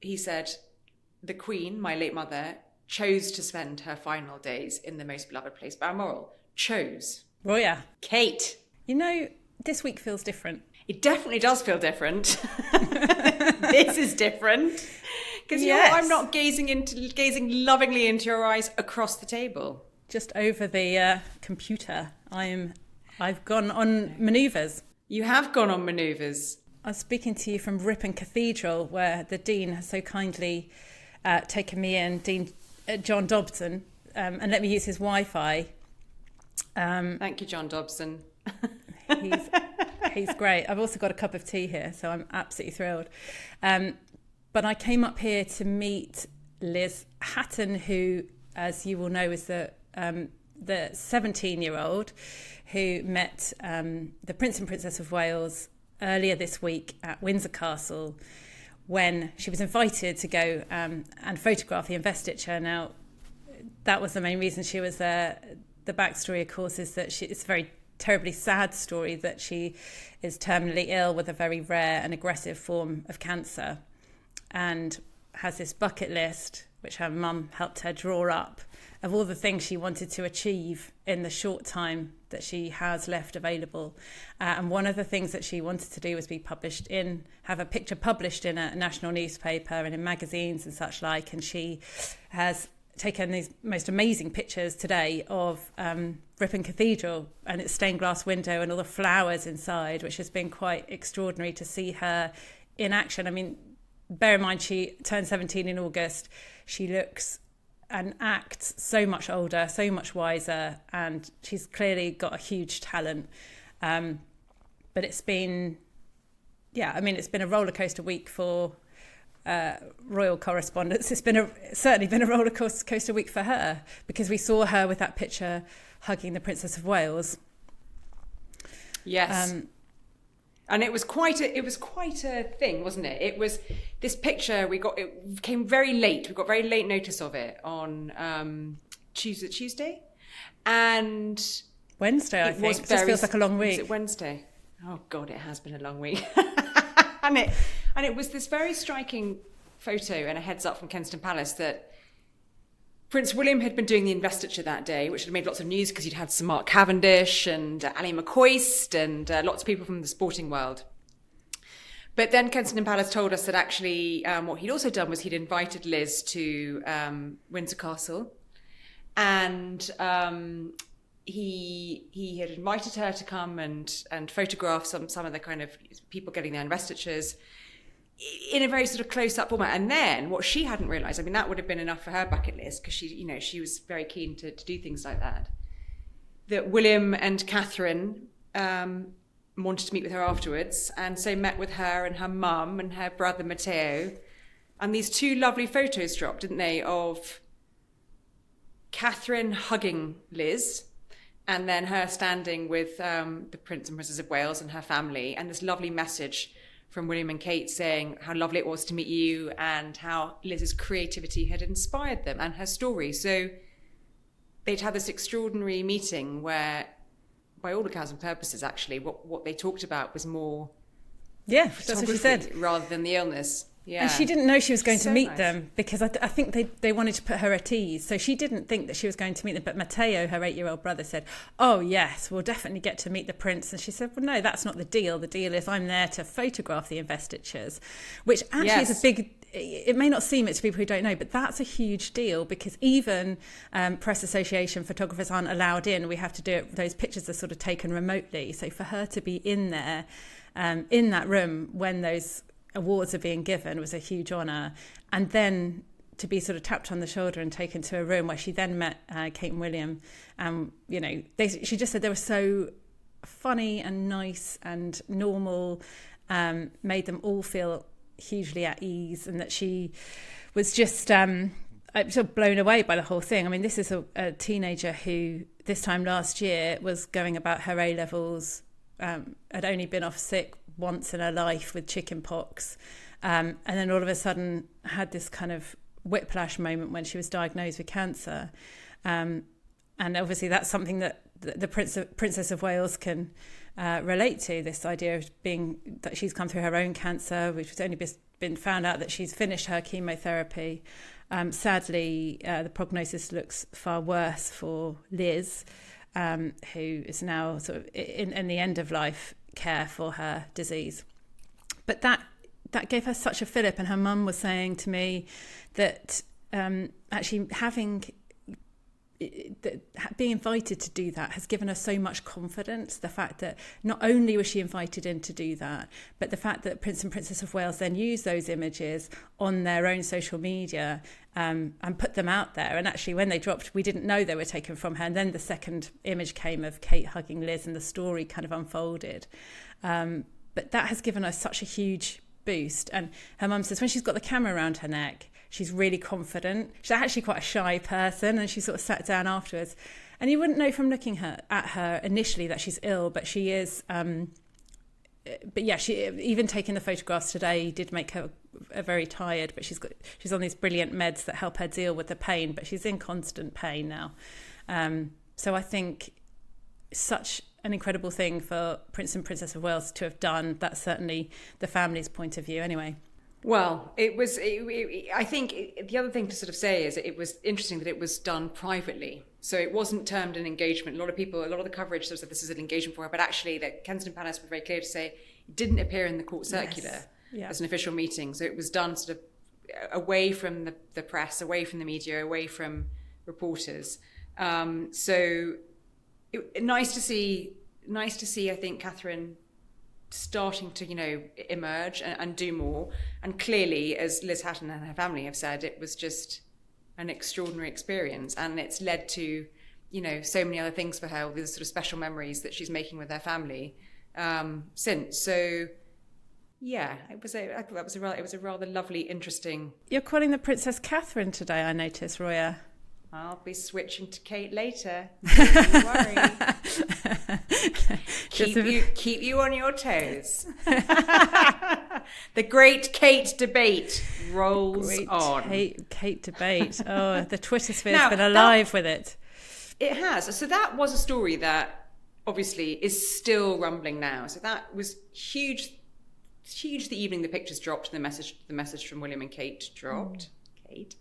he said, the Queen, my late mother, chose to spend her final days in the most beloved place, Balmoral. Chose. Roya. Kate. You know, this week feels different. It definitely does feel different. This is different. Because I'm not gazing lovingly into your eyes across the table. Just over the computer. I've gone on manoeuvres. You have gone on manoeuvres. I was speaking to you from Ripon Cathedral, where the Dean has so kindly taken me in, Dean John Dobson, and let me use his Wi-Fi. Thank you, John Dobson. He's great. I've also got a cup of tea here, so I'm absolutely thrilled. But I came up here to meet Liz Hatton, who, as you will know, is the 17-year-old who met the Prince and Princess of Wales earlier this week at Windsor Castle when she was invited to go and photograph the investiture. Now, that was the main reason she was there. The backstory, of course, is that it's a very terribly sad story that she is terminally ill with a very rare and aggressive form of cancer and has this bucket list, which her mum helped her draw up, of all the things she wanted to achieve in the short time that she has left available. And one of the things that she wanted to do was have a picture published in a national newspaper and in magazines and such like. And she has taken these most amazing pictures today of Ripon Cathedral and its stained glass window and all the flowers inside, which has been quite extraordinary to see her in action. I mean, bear in mind, she turned 17 in August. She looks and acts so much older, so much wiser, and she's clearly got a huge talent. But it's been a roller coaster week for royal correspondence. It's certainly been a roller coaster week for her, because we saw her with that picture hugging the Princess of Wales. Yes. And it was quite a thing, wasn't it? It was this picture it came very late. We got very late notice of it on Tuesday, and Wednesday. I think it just feels like a long week. Was it Wednesday? Oh God, it has been a long week. and it was this very striking photo and a heads up from Kensington Palace that Prince William had been doing the investiture that day, which had made lots of news because he'd had Sir Mark Cavendish and Ally McCoist and lots of people from the sporting world. But then Kensington Palace told us that actually what he'd also done was he'd invited Liz to Windsor Castle, and he had invited her to come and photograph some of the kind of people getting their investitures in a very sort of close-up format. And then what she hadn't realised, I mean, that would have been enough for her bucket list, because she was very keen to do things like that, that William and Catherine wanted to meet with her afterwards, and so met with her and her mum and her brother Matteo, and these two lovely photos dropped, didn't they, of Catherine hugging Liz, and then her standing with the Prince and Princess of Wales and her family, and this lovely message from William and Kate saying how lovely it was to meet you and how Liz's creativity had inspired them and her story. So they'd had this extraordinary meeting where, by all accounts and purposes, actually, what they talked about was more that's what she said, rather than the illness. Yeah. And she didn't know she was going to meet nice. them, because I think they wanted to put her at ease. So she didn't think that she was going to meet them. But Matteo, her 8-year-old brother, said, "Oh, yes, we'll definitely get to meet the prince." And she said, "Well, no, that's not the deal. The deal is I'm there to photograph the investitures," which actually is a big... It may not seem it to people who don't know, but that's a huge deal, because even Press Association photographers aren't allowed in. We have to do it. Those pictures are sort of taken remotely. So for her to be in there, in that room when those awards are being given, was a huge honour. And then to be sort of tapped on the shoulder and taken to a room where she then met Kate and William. She just said they were so funny and nice and normal, made them all feel hugely at ease, and that she was just sort of blown away by the whole thing. I mean, this is a teenager who this time last year was going about her A-levels, had only been off sick once in her life with chicken pox, and then all of a sudden had this kind of whiplash moment when she was diagnosed with cancer, and obviously that's something that the Princess of Wales can relate to, this idea of that she's come through her own cancer, which was only been found out that she's finished her chemotherapy. Sadly, the prognosis looks far worse for Liz, who is now sort of in the end of life care for her disease. But that gave her such a fillip, and her mum was saying to me that actually being invited to do that has given her so much confidence. The fact that not only was she invited in to do that, but the fact that Prince and Princess of Wales then used those images on their own social media and put them out there. And actually when they dropped, we didn't know they were taken from her. And then the second image came of Kate hugging Liz, and the story kind of unfolded. But that has given her such a huge boost. And her mum says when she's got the camera around her neck, she's really confident. She's actually quite a shy person, and she sort of sat down afterwards. And you wouldn't know from looking at her initially that she's ill, but she is. But yeah, she even taking the photographs today did make her very tired. But she's on these brilliant meds that help her deal with the pain. But she's in constant pain now. So I think such an incredible thing for Prince and Princess of Wales to have done. That's certainly the family's point of view, anyway. Well, I think the other thing to sort of say is it was interesting that it was done privately. So it wasn't termed an engagement. A lot of the coverage sort of said this is an engagement for her, but actually that Kensington Palace were very clear to say it didn't appear in the court circular as an official meeting. So it was done sort of away from the press, away from the media, away from reporters. Nice to see, I think, Catherine starting to, emerge and do more. And clearly, as Liz Hatton and her family have said, it was just an extraordinary experience. And it's led to, so many other things for her, all these sort of special memories that she's making with her family since. So, yeah, I thought it was a rather lovely, interesting... You're calling the Princess Catherine today, I notice, Roya. I'll be switching to Kate later. Don't worry. Keep you on your toes. The great Kate debate rolls on. Kate debate. Oh, the Twitter sphere's been alive with it. It has. So that was a story that obviously is still rumbling now. So that was huge the evening the pictures dropped and the message from William and Kate dropped. Kate.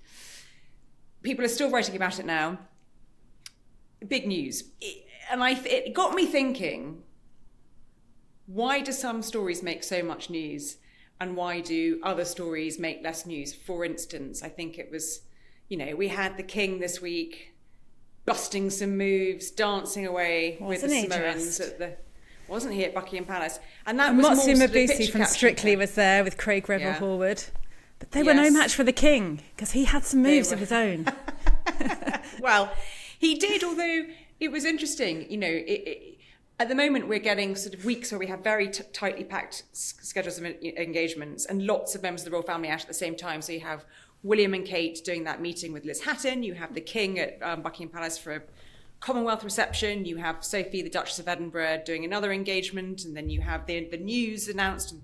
People are still writing about it now. Big news. It got me thinking, why do some stories make so much news and why do other stories make less news? For instance, I think it was, we had the King this week busting some moves, dancing away with the Cimarrons wasn't he at Buckingham Palace? And that was Motsu more Mabuse from Strictly was there with Craig Revel Horwood. But they were no match for the King because he had some moves of his own. Well, he did, although it was interesting. At the moment, we're getting sort of weeks where we have very tightly packed schedules of engagements and lots of members of the royal family out at the same time. So you have William and Kate doing that meeting with Liz Hatton. You have the King at Buckingham Palace for a Commonwealth reception. You have Sophie, the Duchess of Edinburgh, doing another engagement. And then you have the news announced, and,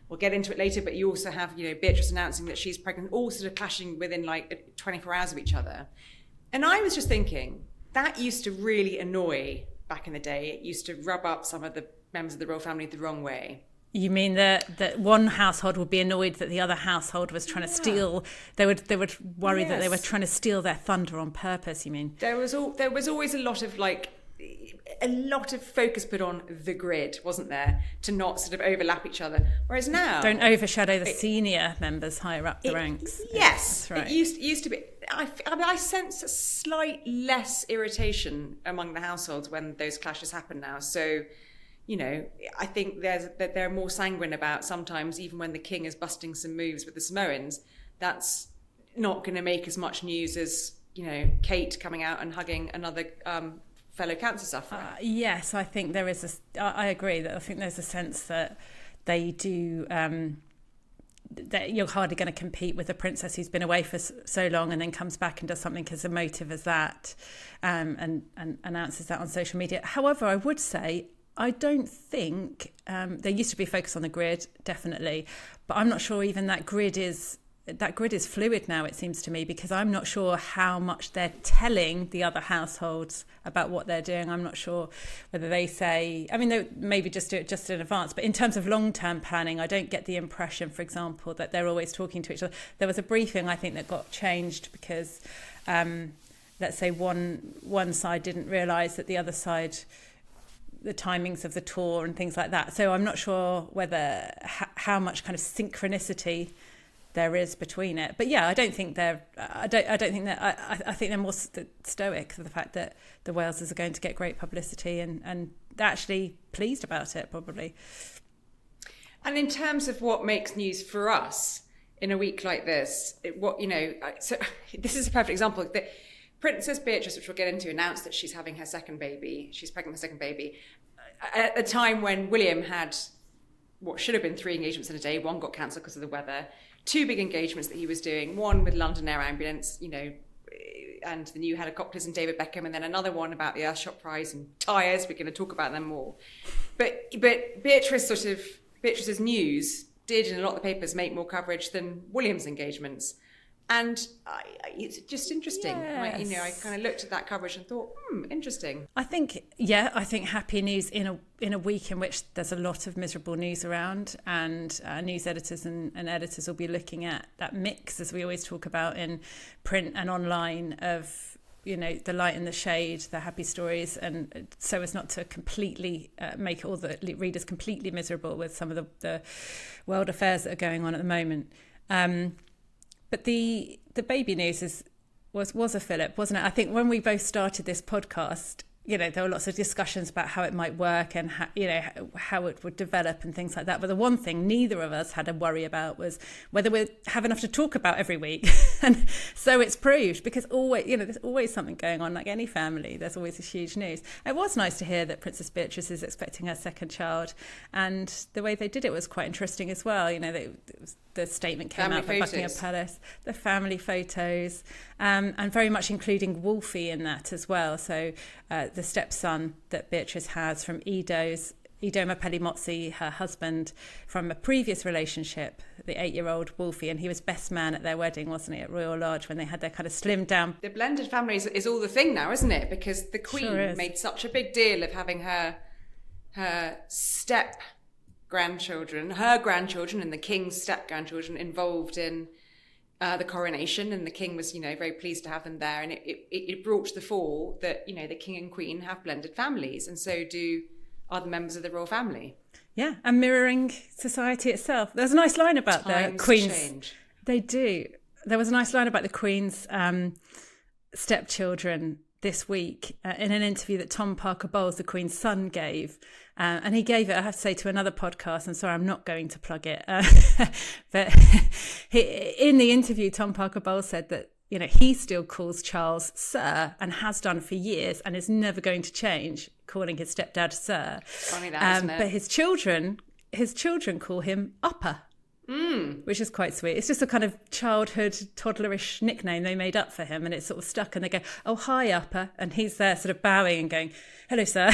we'll get into it later, but you also have, Beatrice announcing that she's pregnant, all sort of clashing within 24 hours of each other. And I was just thinking, that used to really annoy back in the day. It used to rub up some of the members of the royal family the wrong way. You mean that one household would be annoyed that the other household was trying to steal? They would worry that they were trying to steal their thunder on purpose. You mean there was always a lot of focus put on the grid, wasn't there, to not sort of overlap each other. Whereas now, don't overshadow the senior members higher up the ranks. Yes, that's right. It used to be. I sense a slight less irritation among the households when those clashes happen now. So, I think they're more sanguine about sometimes, even when the King is busting some moves with the Samoans, that's not going to make as much news as Kate coming out and hugging another fellow cancer sufferer. Yes, I think there is. I agree that I think there's a sense that they do. That you're hardly going to compete with a princess who's been away for so long and then comes back and does something as emotive as that, and announces that on social media. However, I would say I don't think there used to be focus on the grid, definitely, but I'm not sure even that grid is that grid is fluid now, it seems to me, because I'm not sure how much they're telling the other households about what they're doing. I'm not sure whether they say, I mean, they maybe just do it just in advance. But in terms of long-term planning, I don't get the impression, for example, that they're always talking to each other. There was a briefing, I think, that got changed because, let's say, one side didn't realise that the other side, the timings of the tour and things like that. So I'm not sure whether how much kind of synchronicity there is between it. But yeah, I think they're more stoic for the fact that the Walesers are going to get great publicity and they're actually pleased about it, probably. And in terms of what makes news for us in a week like this, so this is a perfect example. That Princess Beatrice, which we'll get into, announced that she's having her second baby. She's pregnant with her second baby at a time when William had what should have been 3 engagements in a day. One got cancelled because of the weather. 2 big engagements that he was doing, one with London Air Ambulance, and the new helicopters and David Beckham, and then another one about the Earthshot Prize and tyres. We're going to talk about them more. But Beatrice's news did in a lot of the papers make more coverage than William's engagements. And it's just interesting. Yes. I kind of looked at that coverage and thought, interesting. I think happy news in a week in which there's a lot of miserable news around, and news editors and editors will be looking at that mix, as we always talk about in print and online, of the light and the shade, the happy stories, and so as not to completely make all the readers completely miserable with some of the world affairs that are going on at the moment. But the baby news was a fillip, wasn't it? I think when we both started this podcast, there were lots of discussions about how it might work and how it would develop and things like that. But the one thing neither of us had a worry about was whether we'd have enough to talk about every week. And so it's proved, because there's always something going on, like any family. There's always this huge news. It was nice to hear that Princess Beatrice is expecting her second child, and the way they did it was quite interesting as well. The statement came out from Buckingham Palace, the family photos, and very much including Wolfie in that as well. So the stepson that Beatrice has from Ido Mapelli-Mozzi, her husband from a previous relationship, the 8-year-old Wolfie, and he was best man at their wedding, wasn't he, at Royal Lodge, when they had their kind of slimmed down. The blended family is all the thing now, isn't it? Because the Queen made such a big deal of having her grandchildren and the King's step-grandchildren involved in the coronation, and the King was, very pleased to have them there, and it brought to the fore that, the King and Queen have blended families, and so do other members of the royal family. Yeah, and mirroring society itself. There's a nice line about the Queen's... change. They do. There was a nice line about the Queen's stepchildren this week in an interview that Tom Parker Bowles, the Queen's son, gave. And he gave it, I have to say, to another podcast. I'm sorry, I'm not going to plug it. But in the interview, Tom Parker Bowles said that, he still calls Charles Sir, and has done for years, and is never going to change calling his stepdad Sir. Funny that, isn't it? But his children call him Upper. Which is quite sweet. It's just a kind of childhood toddlerish nickname they made up for him, and it's sort of stuck, and they go, "Oh, hi, Upper," and he's there sort of bowing and going, "Hello, sir."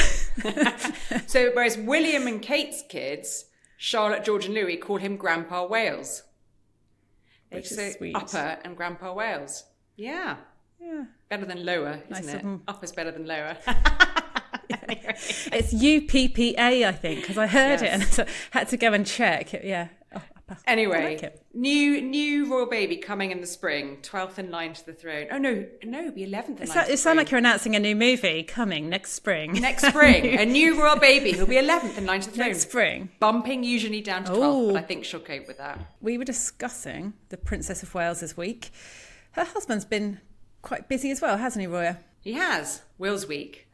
So whereas William and Kate's kids, Charlotte, George and Louis, call him Grandpa Wales. Which is sweet. Upper and Grandpa Wales. Yeah. Better than lower, isn't it? Upper's better than lower. Anyway. It's UPPA, I think, because I heard it and so had to go and check. Yeah. Anyway, like new royal baby coming in the spring, 12th in line to the throne. Oh no, it'll be 11th in line to the throne. It sounds like you're announcing a new movie coming next spring. Next spring, a new royal baby who'll be 11th in line to the throne. Next spring. Bumping usually down to 12th, but I think she'll cope with that. We were discussing the Princess of Wales this week. Her husband's been quite busy as well, hasn't he, Roya? He has. Will's week.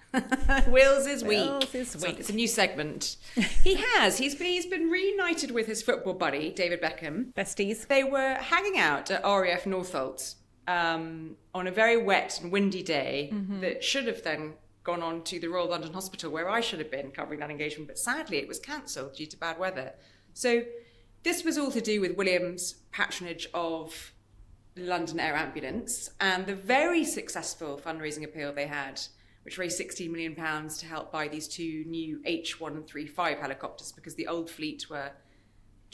Will's is week. It's a new segment. He has. He's been reunited with his football buddy, David Beckham. Besties. They were hanging out at RAF Northolt on a very wet and windy day that should have then gone on to the Royal London Hospital, where I should have been covering that engagement, but sadly it was cancelled due to bad weather. So this was all to do with William's patronage of London Air Ambulance and the very successful fundraising appeal they had, which raised £16 million to help buy these 2 new H135 helicopters, because the old fleet were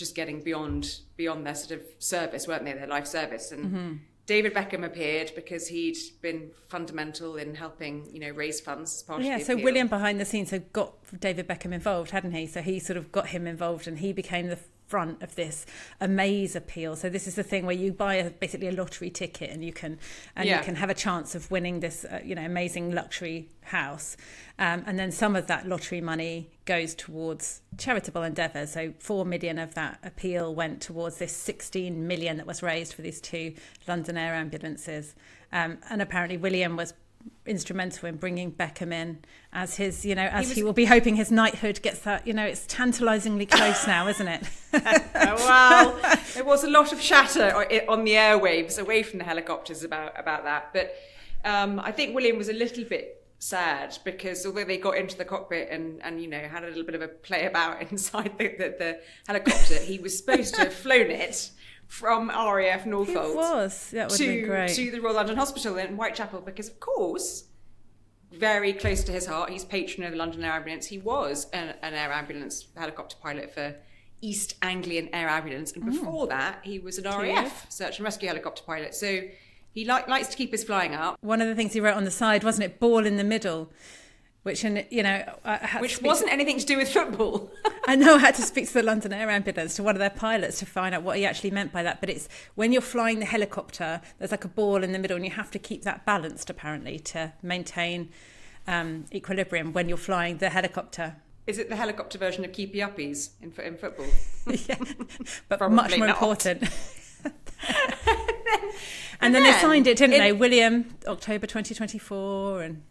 just getting beyond their sort of service, weren't they? Their life service. And David Beckham appeared because he'd been fundamental in helping, raise funds as part of the appeal. So William behind the scenes had got David Beckham involved, hadn't he? So he sort of got him involved, and he became the front of this amaze appeal. So this is the thing where you buy basically a lottery ticket, and you can have a chance of winning this amazing luxury house, and then some of that lottery money goes towards charitable endeavours. So 4 million of that appeal went towards this 16 million that was raised for these 2 London Air ambulances, and apparently William was instrumental in bringing Beckham in as his, he will be hoping his knighthood gets that, it's tantalisingly close now, isn't it? Well, there was a lot of chatter on the airwaves away from the helicopters about that. But I think William was a little bit sad because although they got into the cockpit and had a little bit of a play about inside the helicopter, he was supposed to have flown it from RAF Norfolk that would be great. To the Royal London Hospital in Whitechapel, because of course, very close to his heart, he's patron of the London Air Ambulance. He was an air ambulance helicopter pilot for East Anglian Air Ambulance, and before that he was an RAF search and rescue helicopter pilot. So he likes to keep his flying up. One of the things he wrote on the side, wasn't it, ball in the middle, which wasn't anything to do with football. I know, I had to speak to the London Air Ambulance, to one of their pilots, to find out what he actually meant by that. But it's when you're flying the helicopter, there's like a ball in the middle, and you have to keep that balanced, apparently, to maintain equilibrium when you're flying the helicopter. Is it the helicopter version of keepy uppies in football? Yeah, but much more important. And then they signed it, didn't they? William, October 2024, and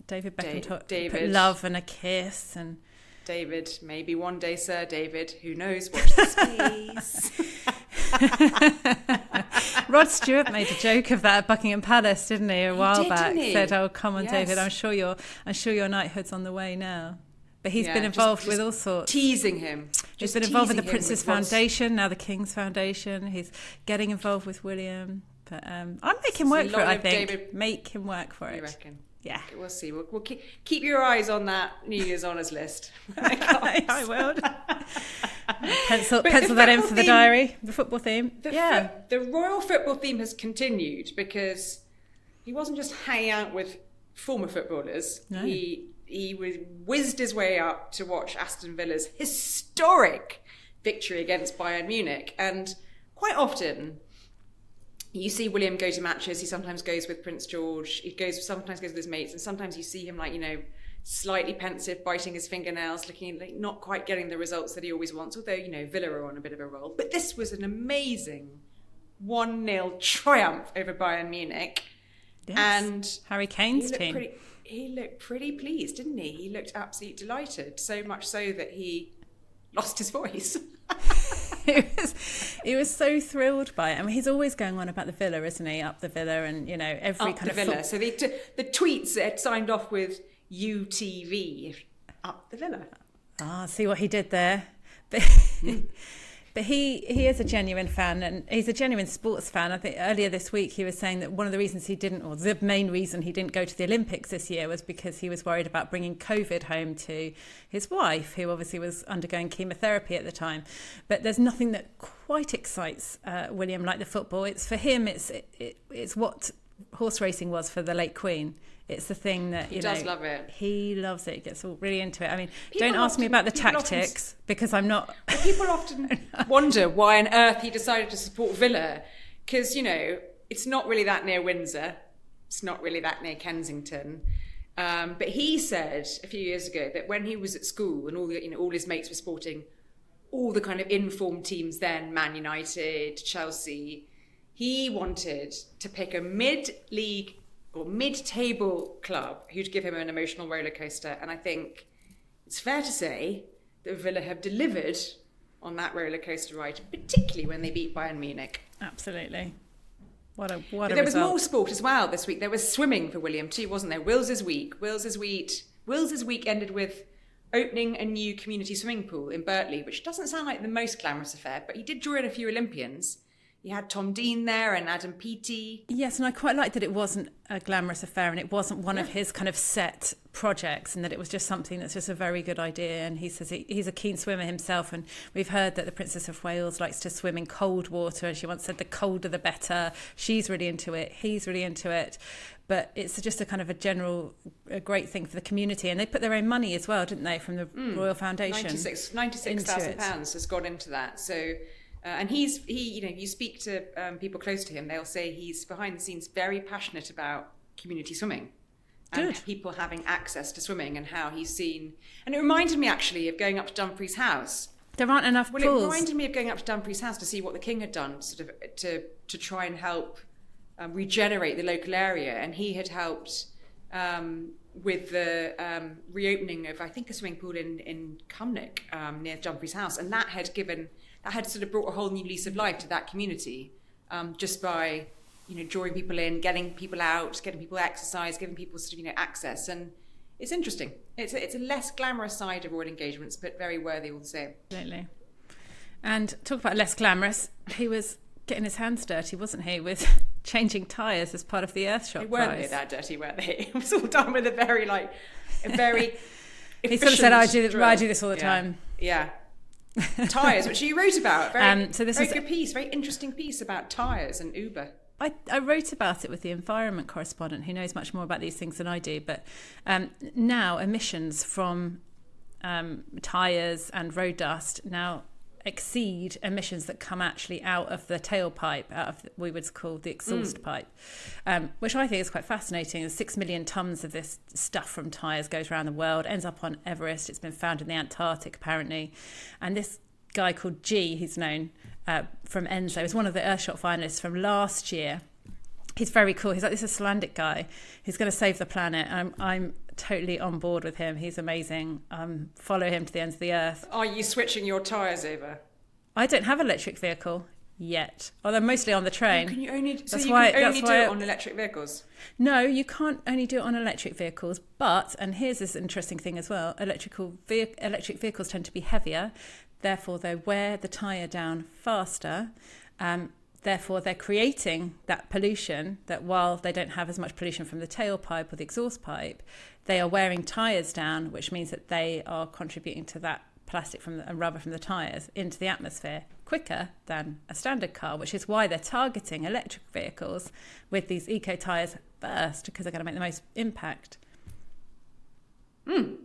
David Beckham put love and a kiss, and David, maybe one day, Sir David, who knows, watch the space. Rod Stewart made a joke of that at Buckingham Palace, didn't he, a while back? Didn't he? Said, "Oh, come on, yes. David, I'm sure your knighthood's on the way now." But he's been involved with all sorts. Teasing him. He's been involved with the Prince's Foundation, now the King's Foundation. He's getting involved with William. But I'll make him work for it, I think. Make him work for it. You reckon? Yeah. Okay, we'll see. We'll keep your eyes on that New Year's honours list. I will. Pencil that in for the diary, the football theme. The royal football theme has continued because he wasn't just hanging out with former footballers. No. He whizzed his way up to watch Aston Villa's historic victory against Bayern Munich. And quite often, you see William go to matches. He sometimes goes with Prince George. Sometimes goes with his mates. And sometimes you see him slightly pensive, biting his fingernails, looking like not quite getting the results that he always wants. Although, Villa are on a bit of a roll. But this was an amazing 1-0 triumph over Bayern Munich. Yes. And Harry Kane's team. He looked pretty pleased, didn't he? He looked absolutely delighted, so much so that he lost his voice. he was so thrilled by it. I mean, he's always going on about the Villa, isn't he? Up the Villa, and every up kind the of Villa. So the tweets had signed off with UTV, up the Villa. See what he did there. But he is a genuine fan, and he's a genuine sports fan. I think earlier this week he was saying that one of the reasons the main reason he didn't go to the Olympics this year was because he was worried about bringing COVID home to his wife, who obviously was undergoing chemotherapy at the time. But there's nothing that quite excites William like the football. It's for him. It's what horse racing was for the late Queen. It's the thing that, he does love it. He loves it. He gets all really into it. I mean, don't ask me about the tactics because I'm not... People often wonder why on earth he decided to support Villa because, it's not really that near Windsor. It's not really that near Kensington. But he said a few years ago that when he was at school and all his mates were sporting all the kind of informed teams then, Man United, Chelsea, he wanted to pick a mid-league or mid-table club who'd give him an emotional roller coaster. And I think it's fair to say that Villa have delivered on that roller coaster ride, particularly when they beat Bayern Munich. Absolutely. What a But there result. was more sport as well this week. There was swimming for William too, wasn't there? Wills's week ended with opening a new community swimming pool in Birtley, which doesn't sound like the most glamorous affair, but he did draw in a few Olympians. he had Tom Dean there and Adam Peaty. Yes, and I quite liked that it wasn't a glamorous affair and it wasn't one of his kind of set projects, and that it was just something that's just a very good idea. And he says he's a keen swimmer himself, and we've heard that the Princess of Wales likes to swim in cold water, and she once said the colder the better. She's really into it, he's really into it. But it's just a kind of a great thing for the community. And they put their own money as well, didn't they, from the Royal Foundation? £96,000 has gone into that. So, and you speak to people close to him, they'll say he's behind the scenes very passionate about community swimming. And people having access to swimming, and how he's seen. And it reminded me actually of going up to Dumfries House. There aren't enough pools. It reminded me of going up to Dumfries House to see what the King had done, sort of to try and help regenerate the local area. And he had helped with the reopening of, I think, a swimming pool in Cumnock near Dumfries House, and that had sort of brought a whole new lease of life to that community, just by drawing people in, getting people out, getting people exercise, giving people sort of access. And it's interesting. It's a less glamorous side of royal engagements, but very worthy all the same. Absolutely. And talk about less glamorous, he was getting his hands dirty, wasn't he, with changing tyres as part of the Earthshot They weren't prize. that dirty, were they? It was all done with a very he sort of said, I do this all the time. Yeah. Tyres, which you wrote about. Very good piece, very interesting piece about tyres and Uber. I wrote about it with the environment correspondent, who knows much more about these things than I do. But now emissions from tyres and road dust now exceed emissions that come actually out of the tailpipe, out of we would call the exhaust pipe, which I think is quite fascinating. There's 6 million tonnes of this stuff from tyres goes around the world, ends up on Everest. It's been found in the Antarctic apparently, and this guy called G, he's known from Enzo, is one of the Earthshot finalists from last year. He's very cool. He's like this Icelandic guy. He's going to save the planet. I'm totally on board with him. He's amazing. Follow him to the ends of the earth. Are you switching your tyres over? I don't have an electric vehicle yet, although mostly on the train. Can you only do it on electric vehicles? No, you can't only do it on electric vehicles. But, and here's this interesting thing as well, electric vehicles tend to be heavier. Therefore, they wear the tyre down faster. Therefore, they're creating that pollution that while they don't have as much pollution from the tailpipe or the exhaust pipe, they are wearing tyres down, which means that they are contributing to that plastic and rubber from the tyres into the atmosphere quicker than a standard car, which is why they're targeting electric vehicles with these eco tyres first, because they're going to make the most impact. You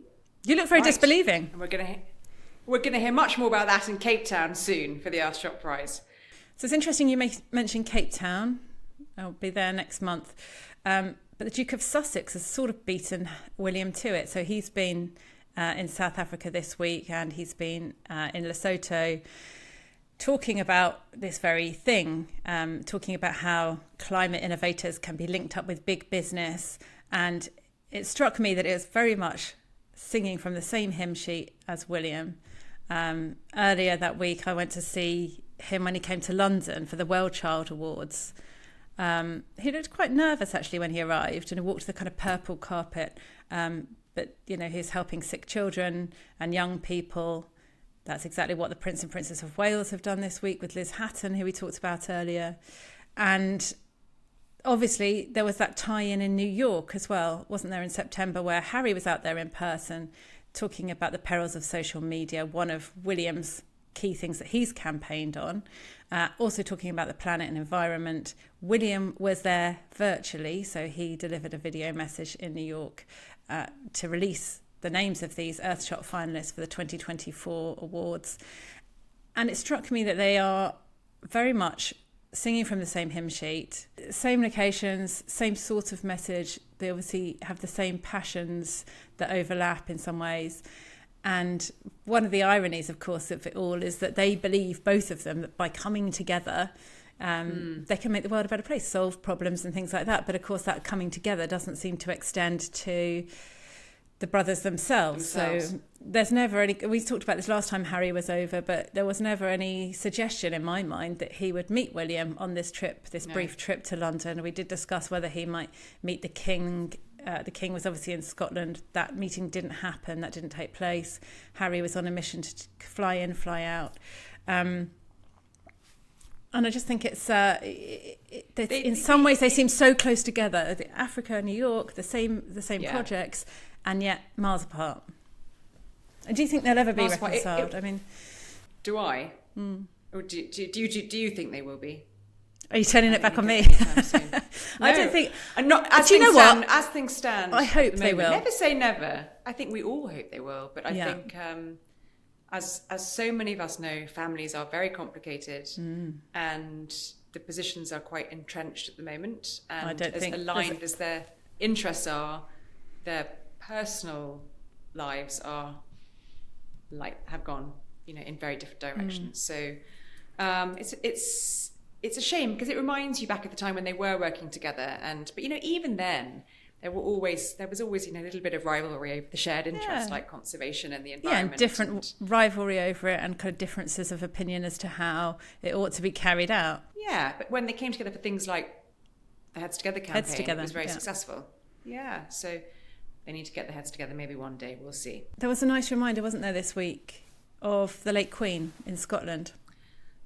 look very disbelieving. And we're going to hear much more about that in Cape Town soon for the Earthshot Prize. So it's interesting you mention Cape Town. I'll be there next month. But the Duke of Sussex has sort of beaten William to it. So he's been in South Africa this week, and he's been in Lesotho talking about this very thing, talking about how climate innovators can be linked up with big business. And it struck me that it was very much singing from the same hymn sheet as William. Earlier that week, I went to see him when he came to London for the World Child Awards. He looked quite nervous actually when he arrived, and he walked the kind of purple carpet. But he's helping sick children and young people. That's exactly what the Prince and Princess of Wales have done this week with Liz Hatton, who we talked about earlier. And obviously there was that tie-in in New York as well, wasn't there, in September, where Harry was out there in person talking about the perils of social media, one of William's key things that he's campaigned on, also talking about the planet and environment. William was there virtually, so he delivered a video message in New York to release the names of these Earthshot finalists for the 2024 awards. And it struck me that they are very much singing from the same hymn sheet, same locations, same sort of message. They obviously have the same passions that overlap in some ways. And one of the ironies, of course, of it all is that they believe, both of them, that by coming together, they can make the world a better place, solve problems and things like that. But of course, that coming together doesn't seem to extend to the brothers themselves. So there's never any, we talked about this last time Harry was over, but there was never any suggestion in my mind that he would meet William on this trip, this brief trip to London. We did discuss whether he might meet the King. The King was obviously in Scotland. That meeting didn't happen. That didn't take place. Harry was on a mission to fly in, fly out. And I just think it's in some ways they seem so close together. Africa, New York, the same projects, and yet miles apart. And do you think they'll ever be reconciled? I mean, do I? Or do you think they will be? Are you turning it back on me? No, I don't think. And not as do you know what? As things stand, I hope they will. Never say never. I think we all hope they will, but I think, as so many of us know, families are very complicated, and the positions are quite entrenched at the moment. And I don't as think aligned as their interests are, their personal lives are have gone, in very different directions. So it's a shame, because it reminds you back at the time when they were working together, but even then there was always a little bit of rivalry over the shared interests like conservation and the environment. And different rivalry over it, and kind of differences of opinion as to how it ought to be carried out. Yeah, but when they came together for things like the Heads Together campaign, it was very successful. Yeah, so they need to get their heads together maybe one day, we'll see. There was a nice reminder, wasn't there, this week, of the late Queen in Scotland?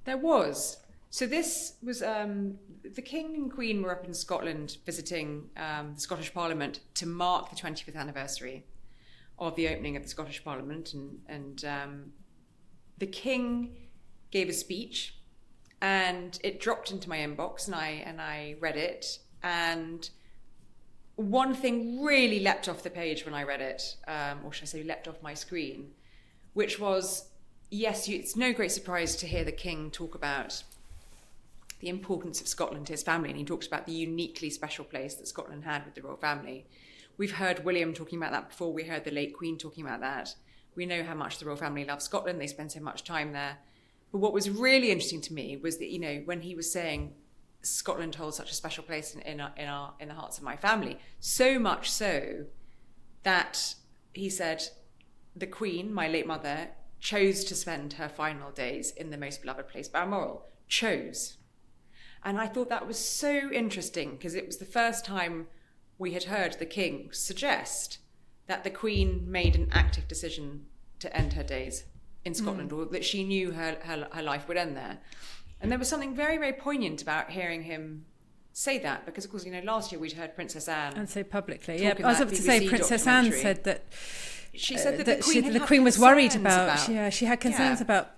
There was. So this was, the King and Queen were up in Scotland visiting the Scottish Parliament to mark the 25th anniversary of the opening of the Scottish Parliament. And the King gave a speech, and it dropped into my inbox, and I read it. And one thing really leapt off the page when I read it, or should I say leapt off my screen, which was, yes, it's no great surprise to hear the King talk about the importance of Scotland to his family, and he talks about the uniquely special place that Scotland had with the royal family. We've heard William talking about that before. We heard the late Queen talking about that. We know how much the royal family loves Scotland. They spend so much time there. But what was really interesting to me was that, when he was saying Scotland holds such a special place in the hearts of my family, so much so that he said the Queen, my late mother, chose to spend her final days in the most beloved place, Balmoral. Chose. And I thought that was so interesting, because it was the first time we had heard the King suggest that the Queen made an active decision to end her days in Scotland, or that she knew her life would end there. And there was something very, very poignant about hearing him say that, because, of course, last year we'd heard Princess Anne. And so publicly. Yeah, I was about to say, Princess Anne said that... She said that the Queen was worried about... Yeah, she had concerns about...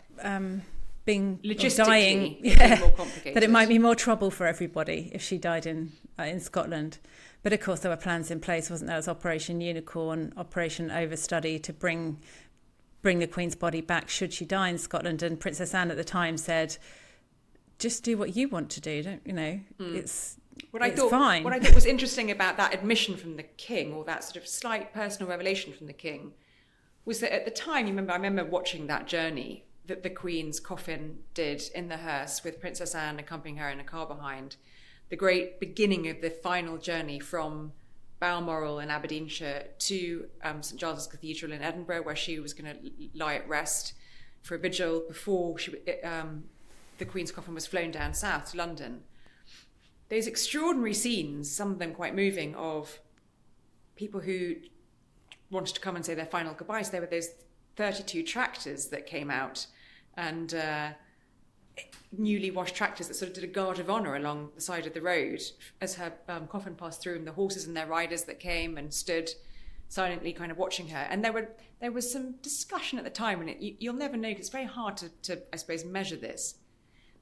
being dying, more complicated. That it might be more trouble for everybody if she died in Scotland. But of course there were plans in place, wasn't there? There was Operation Unicorn, Operation Overstudy, to bring the Queen's body back should she die in Scotland. And Princess Anne at the time said, just do what you want to do, it's fine. What I thought was interesting about that admission from the King, or that sort of slight personal revelation from the King, was that at the time, I remember watching that journey that the Queen's coffin did in the hearse, with Princess Anne accompanying her in a car behind, the great beginning of the final journey from Balmoral in Aberdeenshire to St Giles's Cathedral in Edinburgh, where she was going to lie at rest for a vigil before the Queen's coffin was flown down south to London. Those extraordinary scenes, some of them quite moving, of people who wanted to come and say their final goodbyes. There were those 32 tractors that came out, and newly washed tractors that sort of did a guard of honour along the side of the road as her coffin passed through, and the horses and their riders that came and stood silently kind of watching her. And there was some discussion at the time, and you'll never know, because it's very hard to I suppose measure this,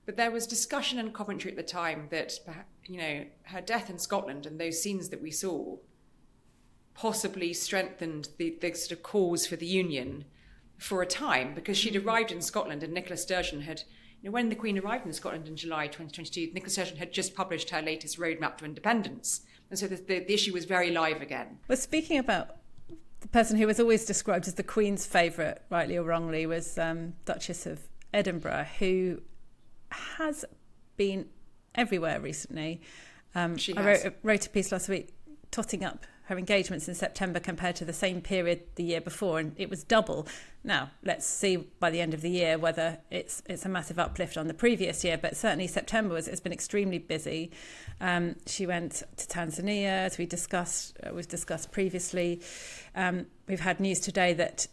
but there was discussion and commentary at the time that her death in Scotland and those scenes that we saw possibly strengthened the sort of cause for the Union for a time, because she'd arrived in Scotland, and Nicola Sturgeon had, when the Queen arrived in Scotland in July 2022, Nicola Sturgeon had just published her latest roadmap to independence. And so the issue was very live again. Well, speaking about the person who was always described as the Queen's favourite, rightly or wrongly, was Duchess of Edinburgh, who has been everywhere recently. I wrote a piece last week totting up her engagements in September compared to the same period the year before, and it was double. Now, let's see by the end of the year whether it's a massive uplift on the previous year, but certainly September it's been extremely busy. She went to Tanzania, as we've discussed previously. We've had news today that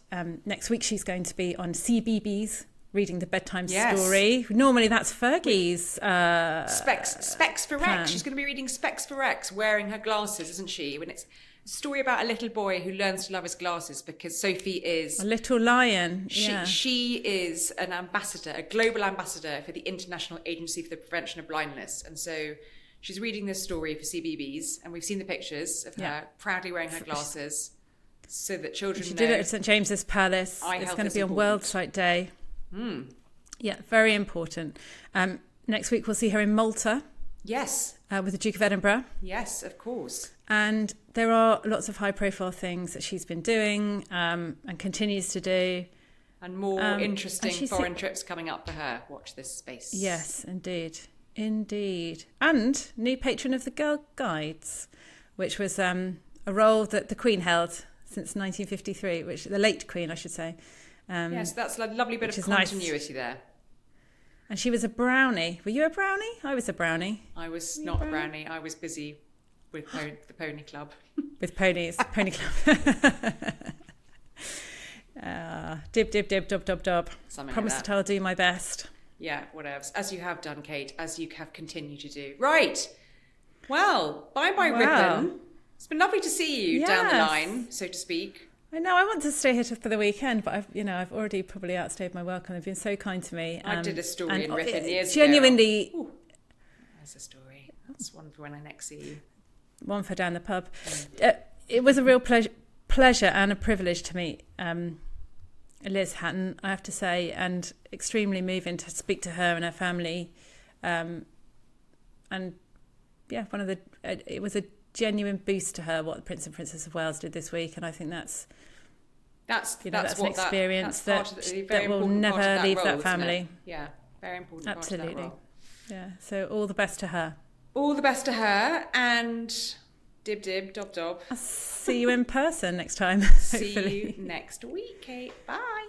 next week she's going to be on CBeebies reading the bedtime Yes. story. Normally that's Fergie's. Specs for plan. Rex. She's going to be reading Specs for Rex, wearing her glasses, isn't she? When it's a story about a little boy who learns to love his glasses because Sophie is A little lion. she is an ambassador, a global ambassador for the International Agency for the Prevention of Blindness, and so she's reading this story for CBeebies, and we've seen the pictures of her proudly wearing her glasses, so that children She know. did it at St James's Palace. Eye It's health going to is be on important. World Sight Day. Yeah, very important. Next week we'll see her in Malta Yes, with the Duke of Edinburgh. yes, of course. And there are lots of high-profile things that she's been doing and continues to do. And more interesting and she's foreign trips coming up for her. Watch this space. Yes, indeed. Indeed. And new patron of the Girl Guides, which was a role that the Queen held since 1953, which the late Queen, I should say. Yes, that's a lovely bit which of is nice. continuity there. And she was a brownie. Were you a brownie? I was a brownie. I was not a brownie. I was busy with the Pony Club. With ponies. Pony Club. Dib, dib, dib, dob, dob, dob. Something Promise like that that. I'll do my best. Yeah, whatever. As you have done, Kate. As you have continued to do. Right. Well, bye-bye, Wow. Ribbon. It's been lovely to see you down the Yes. line, so to speak. I know I want to stay here for the weekend, but I've already probably outstayed my welcome. They've been so kind to me. I did a story in and Rippon years genuinely, ago. Ooh, there's a story. That's one for when I next see you. one for down the pub. It was a real pleasure and a privilege to meet Liz Hatton, I have to say, and extremely moving to speak to her and her family. And yeah, it was a genuine boost to her what the Prince and Princess of Wales did this week, and I think that's That's an what experience that's part of the very that will important part of never leave role, that isn't family. it? Yeah, very important part of Absolutely. that role. Yeah, so all the best to her. All the best to her, and dib dib dob dob. See you in person next time. See hopefully. you next week, Kate. Bye.